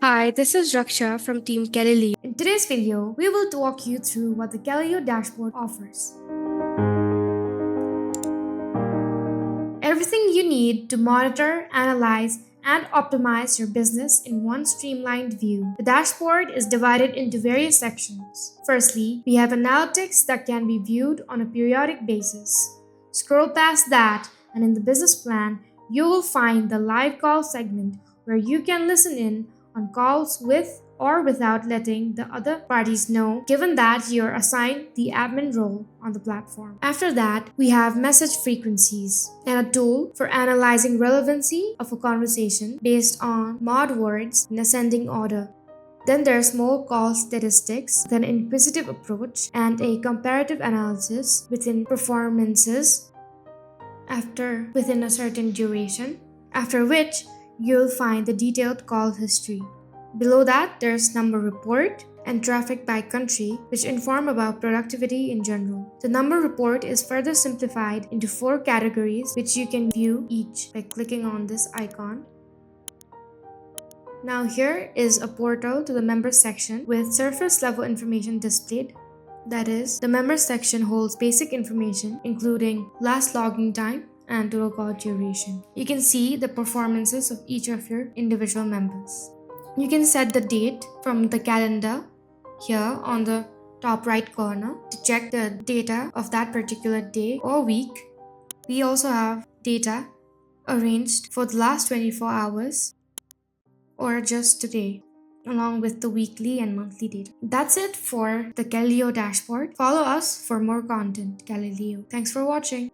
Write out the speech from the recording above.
Hi, this is Rachhya from Team Calilio. In today's video, we will walk you through what the Calilio Dashboard offers. Everything you need to monitor, analyze, and optimize your business in one streamlined view. The dashboard is divided into various sections. Firstly, we have analytics that can be viewed on a periodic basis. Scroll past that, and in the business plan, you will find the live call segment where you can listen in on calls with or without letting the other parties know, given that you're assigned the admin role on the platform. After that, we have message frequencies and a tool for analyzing relevancy of a conversation based on mod words in ascending order. Then there's more call statistics, then an inquisitive approach, and a comparative analysis within performances within a certain duration, after which you'll find the detailed call history. Below that, there's number report and traffic by country, which inform about productivity in general. The number report is further simplified into 4 categories, which you can view each by clicking on this icon. Now here is a portal to the members section with surface level information displayed. That is, the members section holds basic information including last login time and total call duration. You can see the performances of each of your individual members. You can set the date from the calendar here on the top right corner to check the data of that particular day or week. We also have data arranged for the last 24 hours or just today, along with the weekly and monthly data. That's it for the Calilio dashboard. Follow us for more content, Calilio. Thanks for watching.